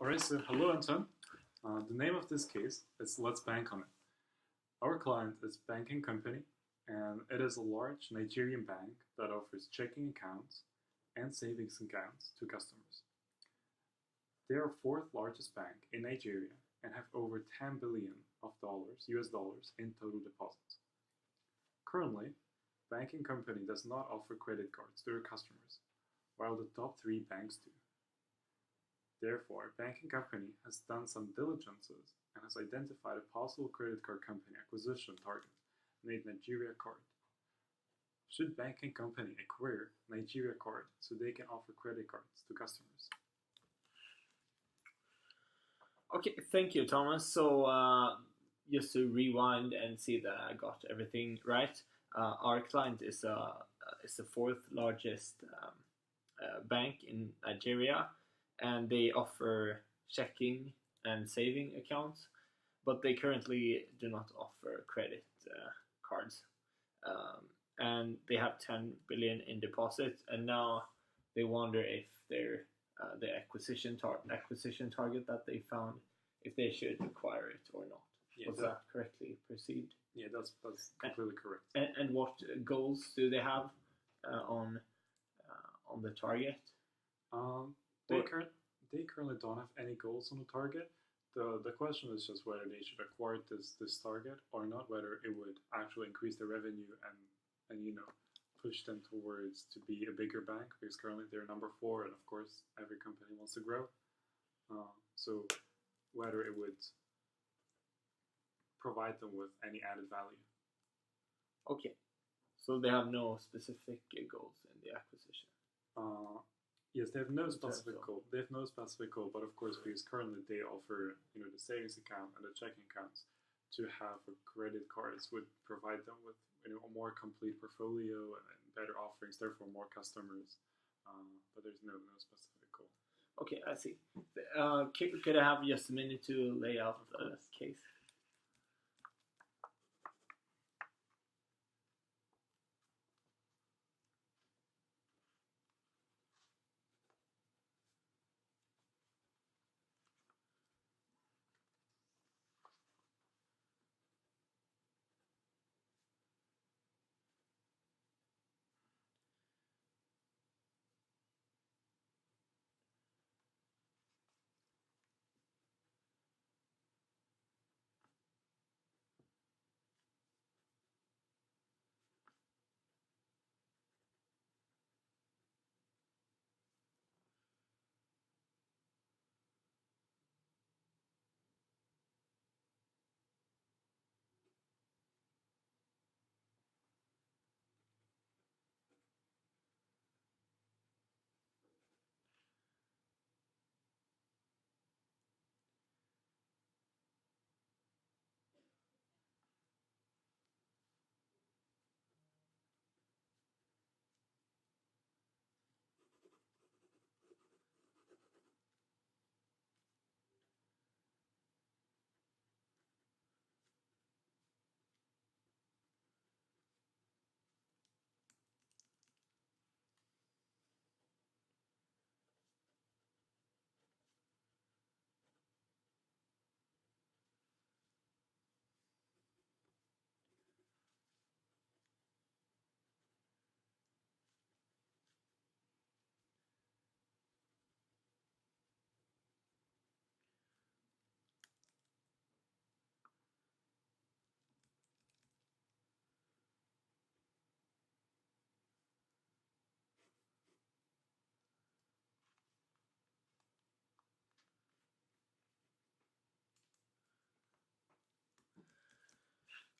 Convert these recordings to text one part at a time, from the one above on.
Alright, so hello Anton. The name of this case is Let's Bank on It. Our client is Banking Company, and it is a large Nigerian bank that offers checking accounts and savings accounts to customers. They are fourth largest bank in Nigeria and have over 10 billion of dollars, US dollars, in total deposits. Currently, Banking Company does not offer credit cards to their customers, while the top three banks do. Therefore, Banking Company has done some diligences and has identified a possible credit card company acquisition target named Nigeria Card. Should Banking Company acquire Nigeria Card so they can offer credit cards to customers? Okay, thank you, Thomas. So, just to rewind and see that I got everything right, our client is the fourth largest bank in Nigeria, and they offer checking and saving accounts, but they currently do not offer credit cards. And they have 10 billion in deposits, and now they wonder if the acquisition target that they found, if they should acquire it or not. Yeah, Was that correctly perceived? Yeah, that's completely correct. And what goals do they have on the target? They currently don't have any goals on the target. The question is just whether they should acquire this target or not, whether it would actually increase their revenue and push them towards to be a bigger bank, because currently they're number four, and of course every company wants to grow. So whether it would provide them with any added value. Okay, so they have no specific goals in the acquisition. Yes, they have no specific goal. They have no specific goal, but of course, because currently they offer, the savings account and the checking accounts, to have a credit cards would provide them with, a more complete portfolio and better offerings, therefore more customers. But there's no specific goal. Okay, I see. Could I have just a minute to lay out the case?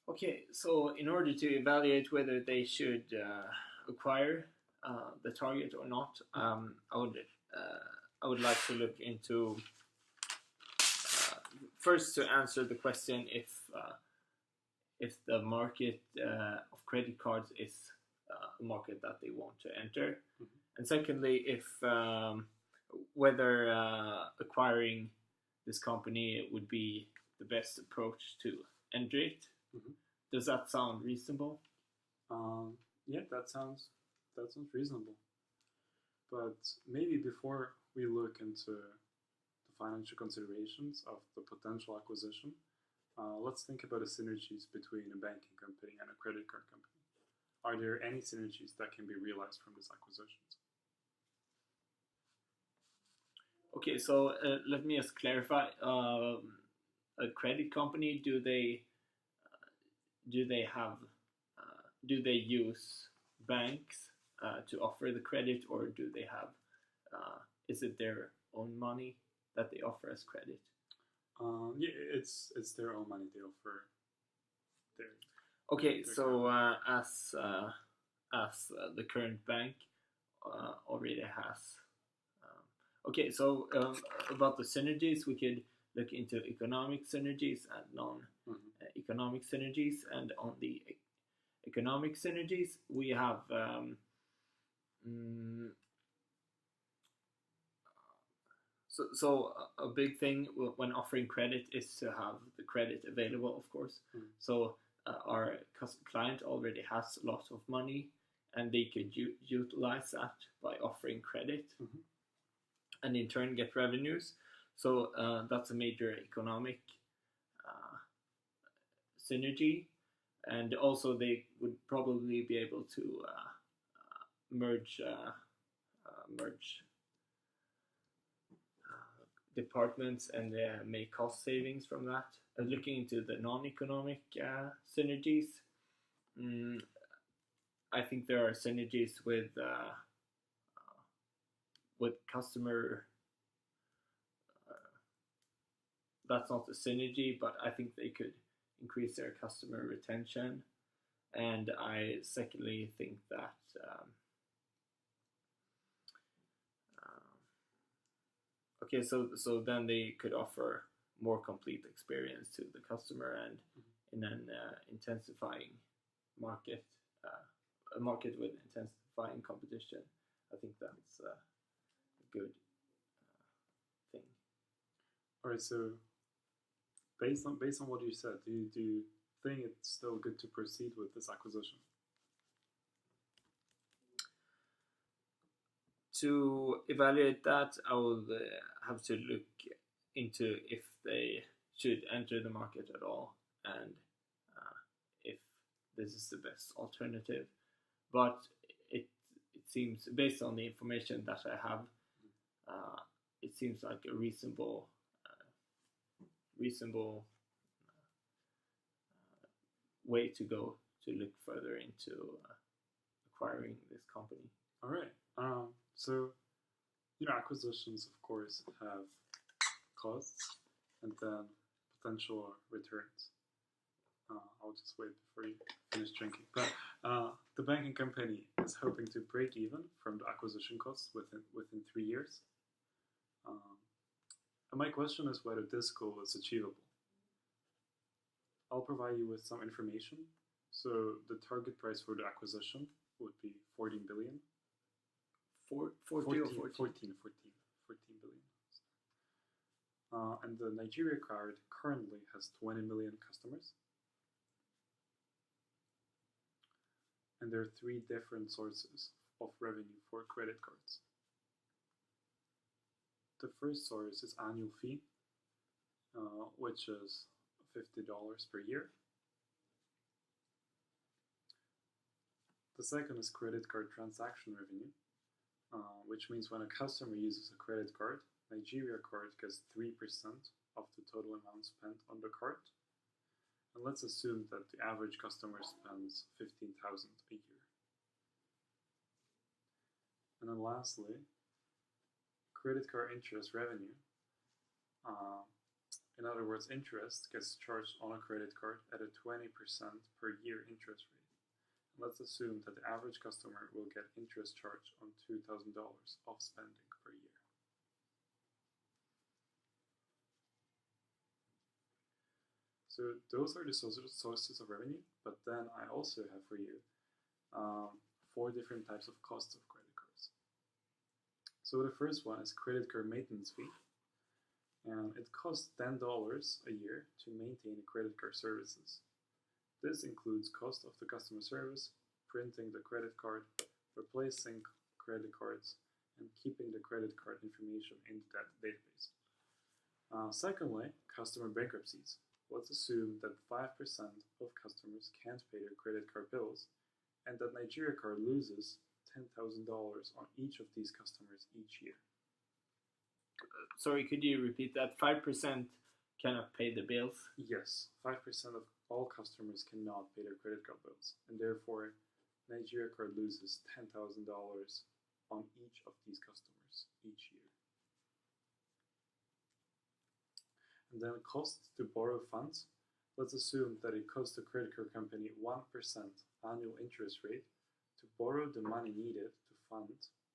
Okay, so in order to evaluate whether they should acquire the target or not, I would like to look into first to answer the question if the market of credit cards is a market that they want to enter, and secondly, if whether acquiring this company would be the best approach to enter it. Does that sound reasonable? Yeah, that sounds reasonable. But maybe before we look into the the financial considerations of the potential acquisition, let's think about the synergies between a banking company and a credit card company. Are there any synergies that can be realized from this acquisition? Okay, so let me just clarify. A credit company, do they have do they use banks to offer the credit, or do they have is it their own money that they offer as credit? Yeah, it's their own money they offer. Their Okay, their so credit. as the current bank already has. Okay, so about the synergies, we could look into economic synergies and non-economic synergies. And on the economic synergies, we have so a big thing when offering credit is to have the credit available, of course. So our client already has a lot of money, and they could utilize that by offering credit, and in turn get revenues. So that's a major economic synergy, and also they would probably be able to merge departments and make cost savings from that. Looking into the non-economic synergies, I think there are synergies with customer. That's not a synergy, but I think they could increase their customer retention. And I secondly think that okay, so then they could offer more complete experience to the customer, and in an intensifying market, a market with intensifying competition. I think that's a good thing. All right, so based on what you said, do you think it's still good to proceed with this acquisition? To evaluate that, I will have to look into if they should enter the market at all, and if this is the best alternative. But it seems, based on the information that I have, it seems like a reasonable way to go to look further into acquiring this company. All right. So, acquisitions, of course, have costs and then potential returns. I'll just wait before you finish drinking. But the banking company is hoping to break even from the acquisition costs within 3 years. And my question is whether this goal is achievable. I'll provide you with some information. So the target price for the acquisition would be 14 billion. 14 billion. And the Nigeria card currently has 20 million customers. And there are 3 different sources of revenue for credit cards. The first source is annual fee, which is $50 per year. The second is credit card transaction revenue, which means when a customer uses a credit card, Nigeria card gets 3% of the total amount spent on the card. And let's assume that the average customer spends 15,000 a year. And then lastly, credit card interest revenue. In other words, interest gets charged on a credit card at a 20% per year interest rate. Let's assume that the average customer will get interest charged on $2,000 of spending per year. So those are the sources of revenue, but then I also have for you 4 different types of costs of credit cards. So the first one is credit card maintenance fee, and it costs $10 a year to maintain the credit card services. This includes cost of the customer service, printing the credit card, replacing credit cards, and keeping the credit card information in that database. Secondly, customer bankruptcies. Let's assume that 5% of customers can't pay their credit card bills and that Nigeria Card loses $10,000 on each of these customers each year. Sorry, could you repeat that? 5% cannot pay the bills? Yes, 5% of all customers cannot pay their credit card bills, and therefore Nigeria Card loses $10,000 on each of these customers each year. And then costs to borrow funds. Let's assume that it costs the credit card company 1% annual interest rate to borrow the money needed to fund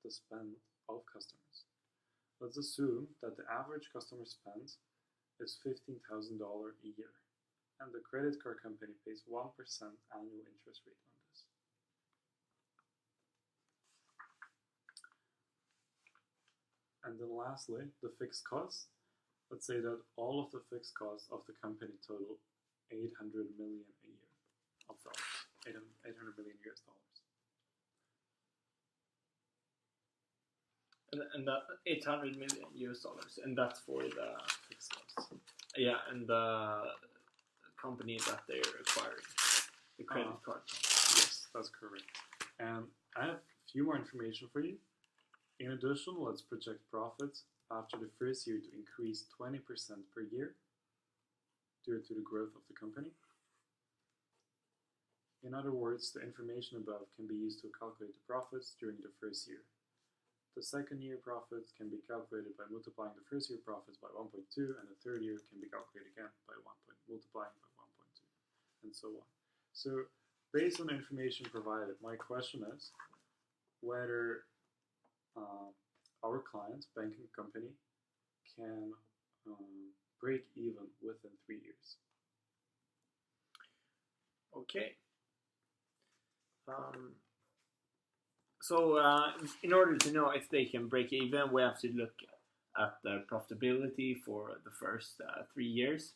the spend of customers. Let's assume that the average customer spend is $15,000 a year, and the credit card company pays 1% annual interest rate on this. And then lastly, the fixed costs. Let's say that all of the fixed costs of the company total 800 million a year of dollars, 800 million US dollars. And that 800 million US dollars, and that's for the fixed costs. Yeah, and the company that they're acquiring, the credit card. Yes, that's correct. And I have a few more information for you. In addition, let's project profits after the first year to increase 20% per year due to the growth of the company. In other words, the information above can be used to calculate the profits during the first year. The second year profits can be calculated by multiplying the first year profits by 1.2, and the third year can be calculated again by multiplying by 1.2, and so on. So, based on the information provided, my question is whether our client, banking company, can break even within 3 years. Okay. So in order to know if they can break even, we have to look at the profitability for the first 3 years.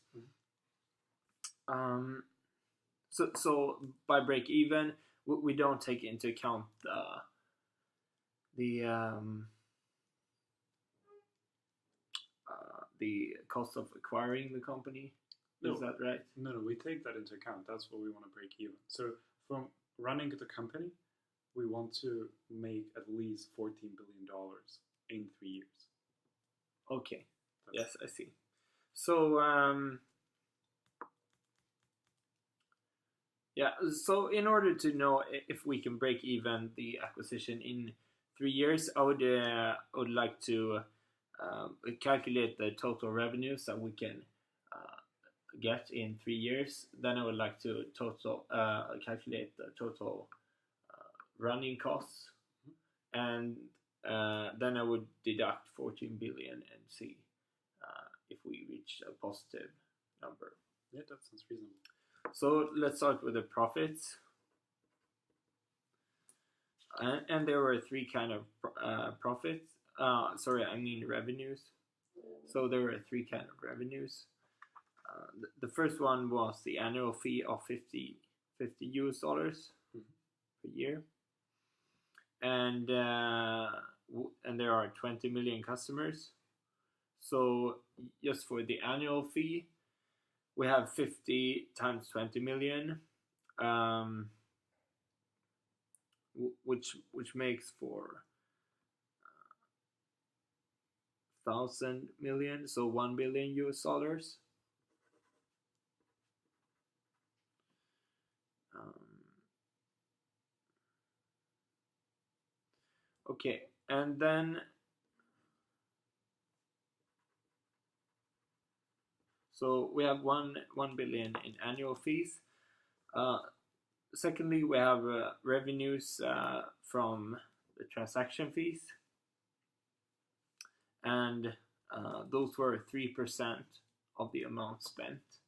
Mm-hmm. So by break even, we don't take into account the cost of acquiring the company. Is that right? No, we take that into account. That's what we want to break even. So from running the company, we want to make at least $14 billion in 3 years. Okay. Yes, I see. So yeah. So in order to know if we can break even the acquisition in 3 years, I would like to calculate the total revenues that we can get in 3 years. Then I would like to calculate the total running costs, and then I would deduct 14 billion and see if we reach a positive number. Yeah, that sounds reasonable. So let's start with the profits. And there were 3 kind of profits. Revenues. So there were 3 kind of revenues. The first one was the annual fee of $50 US dollars per year, and there are 20 million customers. So just for the annual fee, we have 50 times 20 million, which makes for 1,000 million, so 1 billion US dollars. Okay, and then so we have 1 billion in annual fees. Secondly, we have revenues from the transaction fees, and those were 3% of the amount spent.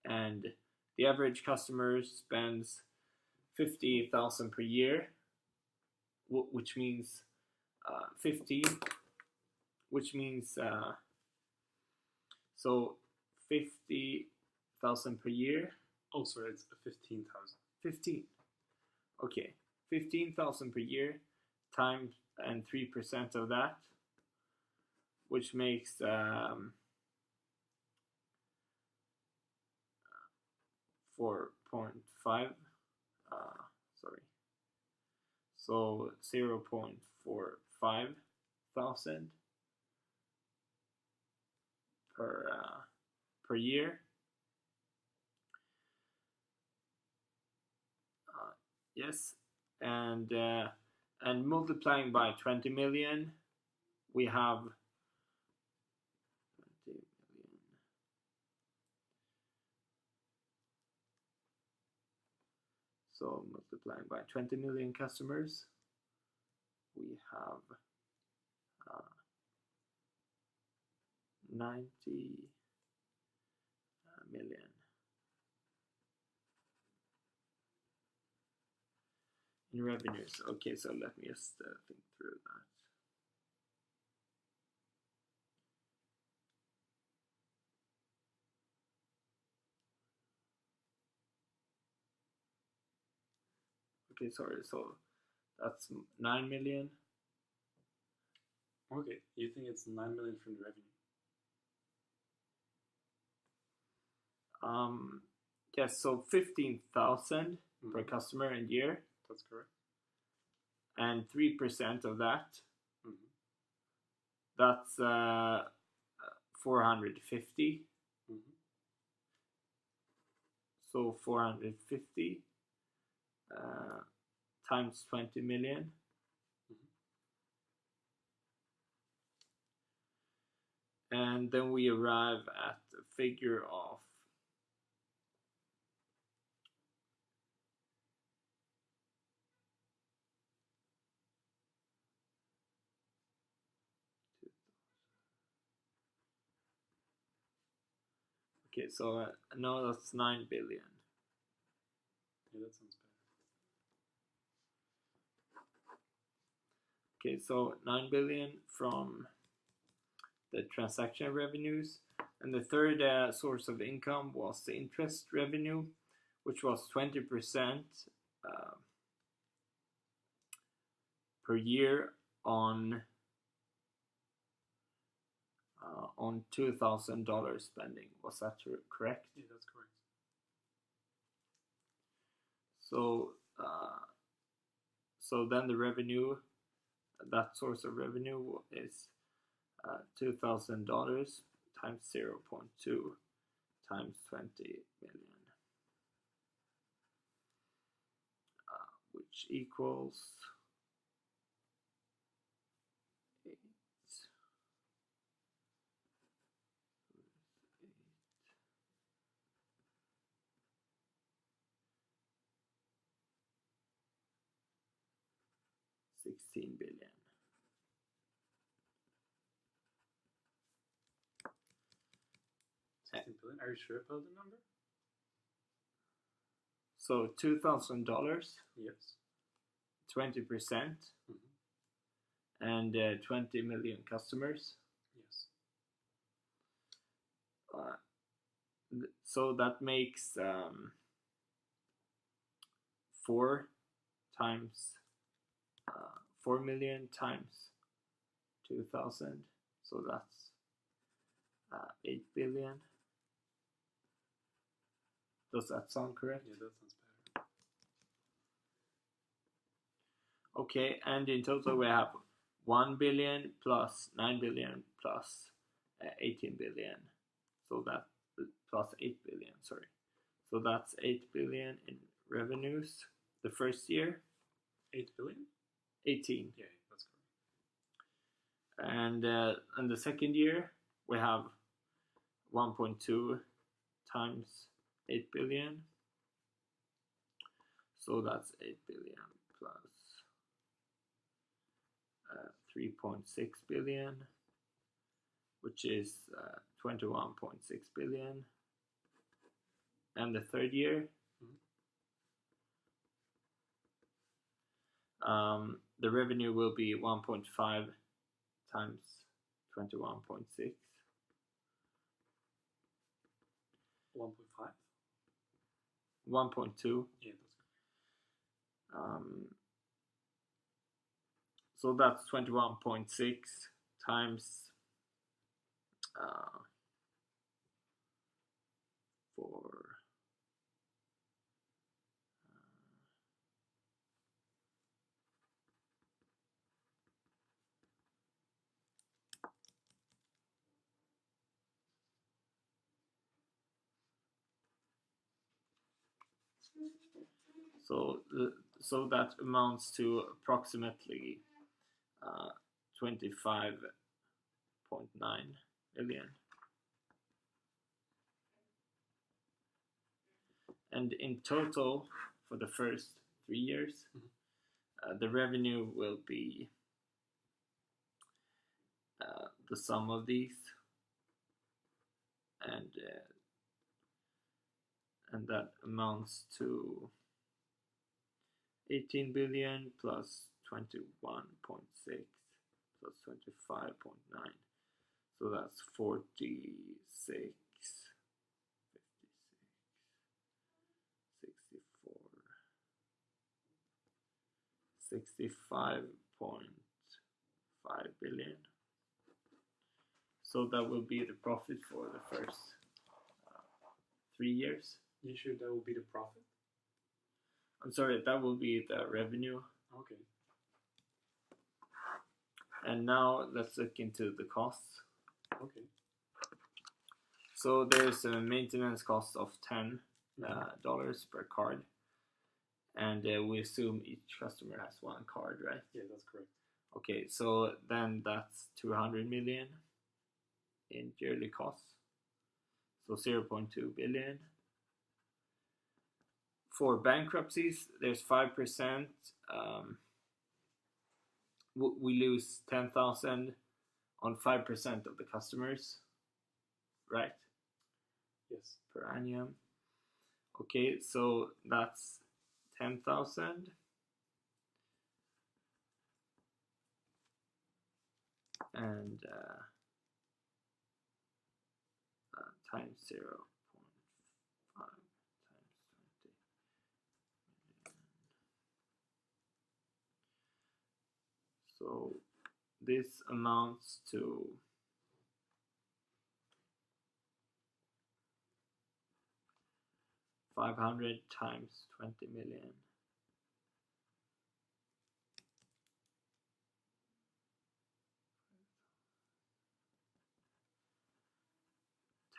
And the average customer spends 50,000 per year, which means 50, which means so 50,000 per year. Oh, sorry, it's 15,000. 15. Okay, 15,000 per year times and 3% of that which makes 4.5. Sorry. So 0.45 thousand per year. Yes, and multiplying by 20 million, we have 20 million. So multiplying by 20 million customers, we have 90 million. In revenues. Okay, so let me just think through that. Okay, sorry, so that's 9 million. Okay, you think it's 9 million from the revenue? Yes, so 15,000 per customer in year. That's correct. And 3% of that, Mm-hmm. that's 450. Mm-hmm. So 450 times 20 million. Mm-hmm. And then we arrive at a figure of okay, so no, that's 9 billion. Yeah, that sounds better. Okay, so 9 billion from the transaction revenues. And the third source of income was the interest revenue, which was 20% per year on $2,000 spending. Was that correct? Yeah, that's correct. So then the revenue, that source of revenue is $2,000 times 0.2 times 20 million, which equals 16 billion. $16 billion? Are you sure about the number? So $2,000, Yes. 20%, Mm-hmm. and 20 million customers. Yes. So that makes 4 million times 2,000. So that's 8 billion. Does that sound correct? Yeah, that sounds better. Okay, and in total we have 1 billion plus 9 billion plus 18 billion. So that plus 8 billion, sorry. So that's 8 billion in revenues the first year. 8 billion? 18. Yeah, that's correct. And the second year we have 1.2 times 8 billion. So that's 8 billion plus 3.6 billion, which is 21.6 billion. And the third year, the revenue will be 1.5 times 21.6. 1.5? 1.2. Yeah, that's correct. So that's 21.6 times for so that amounts to approximately 25.9 million. And in total, for the first 3 years, the revenue will be the sum of these, and that amounts to 18 billion plus 21.6 plus 25.9, so that's 46, 65.5 billion. So that will be the profit for the first 3 years. You sure that will be the profit? I'm sorry, that will be the revenue. Okay. And now let's look into the costs. Okay. So there's a maintenance cost of $10 per card. And we assume each customer has one card, right? Yeah, that's correct. Okay, so then that's 200 million in yearly costs. So 0.2 billion. For bankruptcies, there's 5%. We lose 10,000 on 5% of the customers, right? Yes. Per annum. Okay, so that's 10,000. And times 0.5 times 20 million. So this amounts to 500 times 20 million.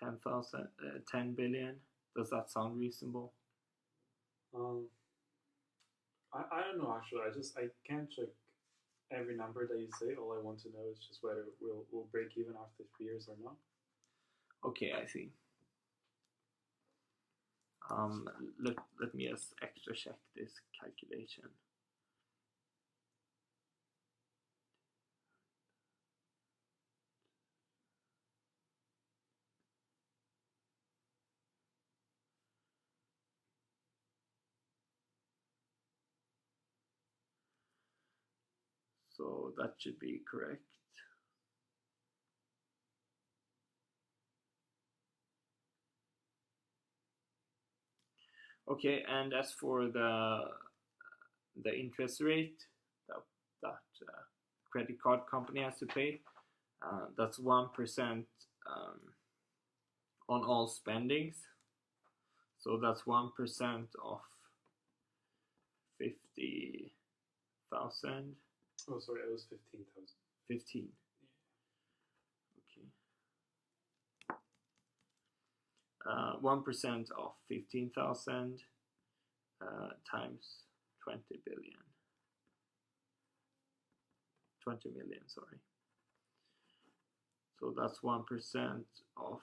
$10 billion. Does that sound reasonable? I don't know actually. I can't check every number that you say. All I want to know is just whether we'll break even after 3 years or not. Okay, I see. Let me just extra check this calculation. So that should be correct. Okay, and as for the interest rate that credit card company has to pay, that's 1% on all spendings. So that's 1% of 50,000. Oh, sorry, it was 15,000. 15. Okay. 1% of 15,000 times 20 billion. 20 million, sorry. So that's 1% of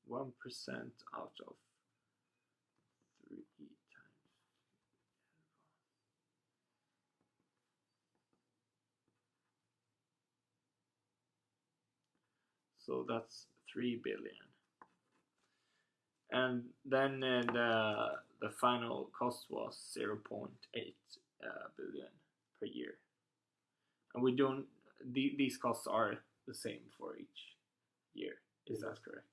1% out of 3 times. So that's 3 billion. And then the final cost was 0.8 billion per year, and we don't. These costs are the same for each year. Is that correct?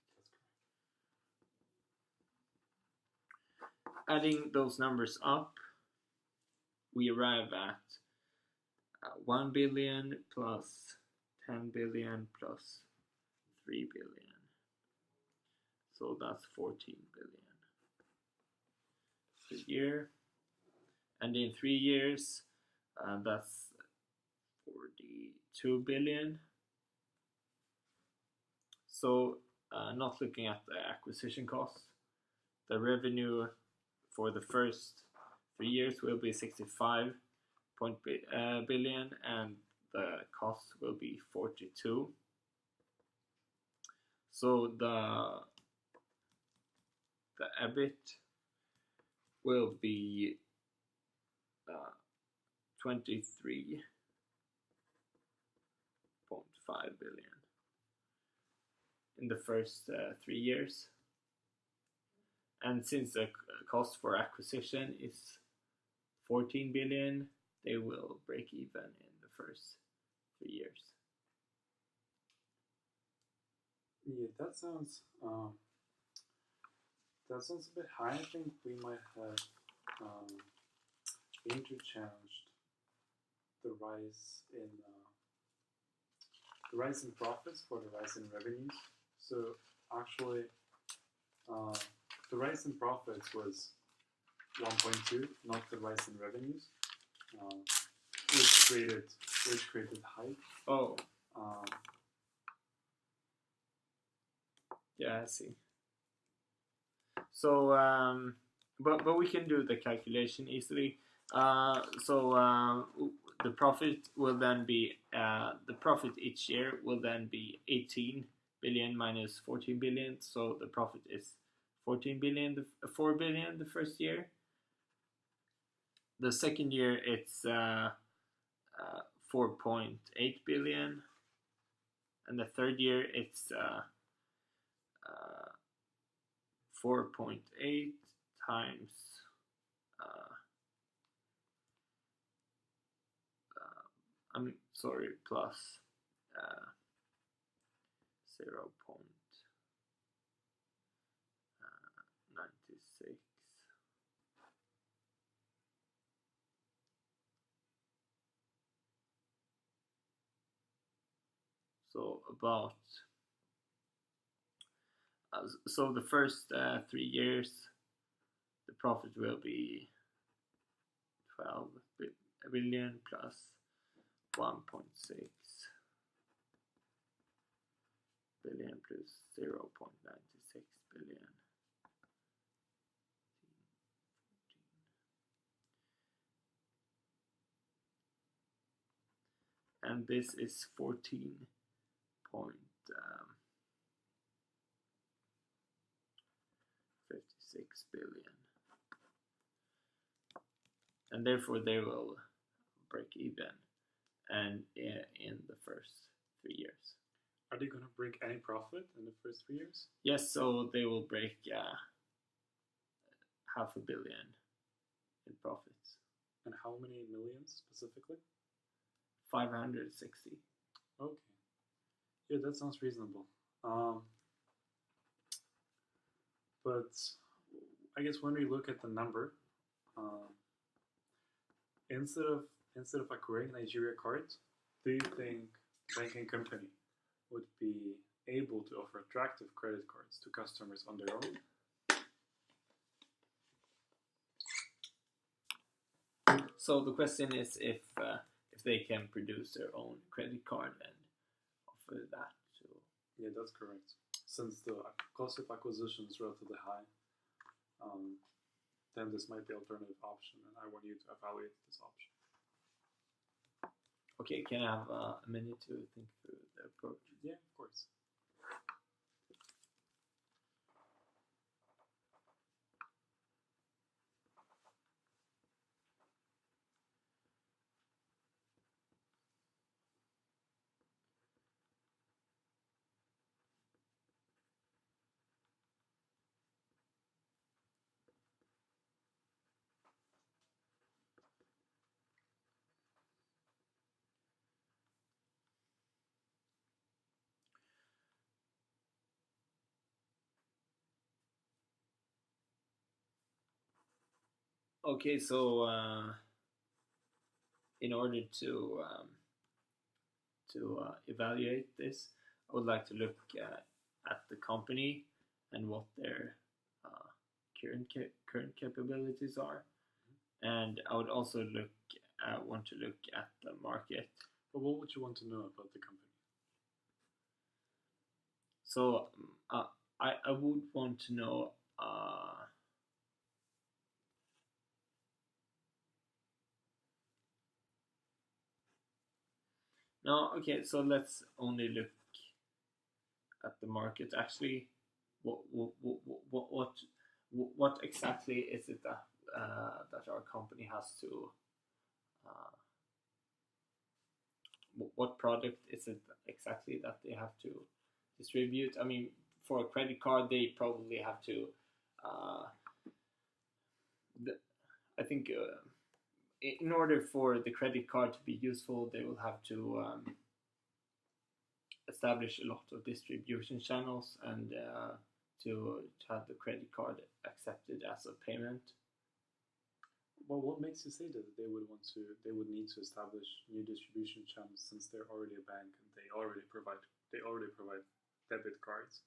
Adding those numbers up, we arrive at 1 billion plus 10 billion plus 3 billion. So that's 14 billion per year. And in 3 years, that's 42 billion. So not looking at the acquisition cost, the revenue for the first 3 years will be 65 billion, and the cost will be 42. So the EBIT will be 23.5 billion in the first 3 years. And since the cost for acquisition is 14 billion, they will break even in the first 3 years. Yeah, that sounds a bit high. I think we might have interchanged the rise in profits for the rise in revenues. So actually, the rise in profits was 1.2, not the rise in revenues, which created hype. Oh. Yeah, I see. So, but we can do the calculation easily. The profit will then be the profit each year will then be 18 billion minus 14 billion. So the profit is 14 billion, 4 billion the first year. The second year it's 4.8 billion, and the third year it's 4.8 times plus 0.96. So about so the first 3 years, the profit will be 12 billion plus 1.6 billion plus 0.96 billion. And this is 14.56 billion. And therefore they will break even and in the first 3 years. Are they going to break any profit in the first 3 years? Yes, so they will break $500 million in profits. And how many millions specifically? 560. Okay. Yeah, that sounds reasonable. But I guess when we look at the number, instead of acquiring Nigeria cards, do you think the banking company would be able to offer attractive credit cards to customers on their own? So the question is if they can produce their own credit card and offer that to. Yeah, that's correct. Since the cost of acquisition is relatively high, then this might be an alternative option, and I want you to evaluate this option. Okay, can I have a minute to think through the approach? Yeah, of course. Okay, so in order to evaluate this, I would like to look at the company and what their uh, current capabilities are, and I would also want to look at the market. But what would you want to know about the company? So I would want to know. No, okay. So let's only look at the market. Actually, what what what what, what exactly is it that our company has to? Uh, what product is it exactly that they have to distribute? I mean, for a credit card, they probably have to. Uh, I think in order for the credit card to be useful, they will have to establish a lot of distribution channels and to have the credit card accepted as a payment. Well, what makes you say that they would need to establish new distribution channels since they're already a bank and they already provide debit cards?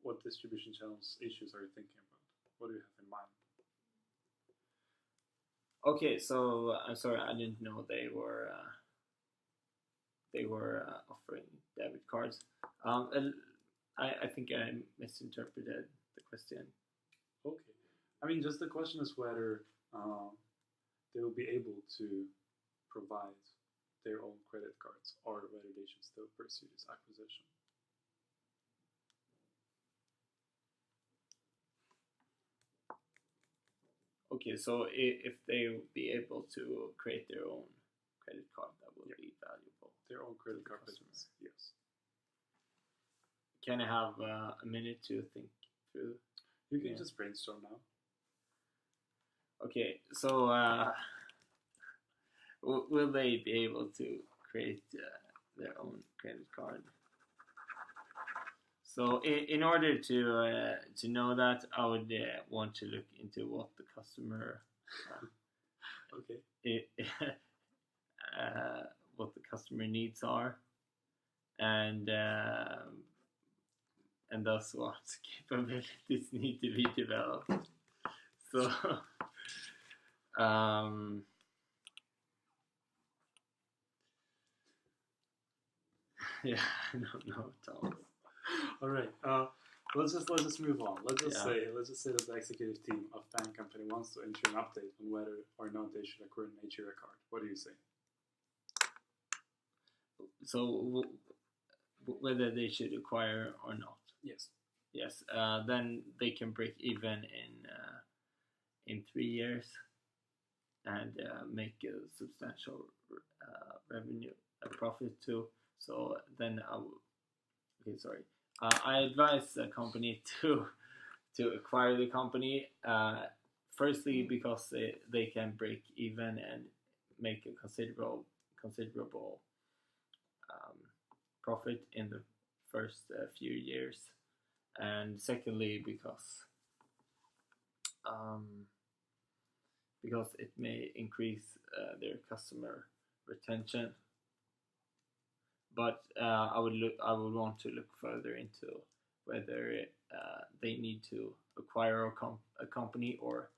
What distribution channels issues are you thinking about? What do you have in mind? Okay, so I'm sorry, I didn't know they were offering debit cards. And I think I misinterpreted the question. Okay. I mean, just the question is whether they will be able to provide their own credit cards or whether they should still pursue this acquisition. Okay, so if they would be able to create their own credit card, that would Yeah. be valuable. Their own credit the card customer. business, yes. Can I have a minute to think through? You can Yeah. just brainstorm now. Okay, so will they be able to create their own credit card? So in order to know that, I would want to look into what the customer Okay. what the customer needs are, and thus what capabilities need to be developed. So yeah, I don't know, Thomas. All right. Let's just move on. Let's just Yeah. say that the executive team of Bank Company wants to enter an update on whether or not they should acquire a Nigeria card. What do you say? So whether they should acquire or not. Yes. Yes. Then they can break even in 3 years and make a substantial revenue, a profit too. So then I advise the company to acquire the company. Firstly, because they can break even and make a considerable profit in the first few years, and secondly because it may increase their customer retention. But I would want to look further into whether they need to acquire a company or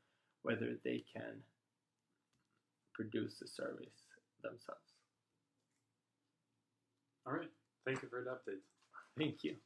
whether they can produce the service themselves. All right. Thank you for the update. Thank you.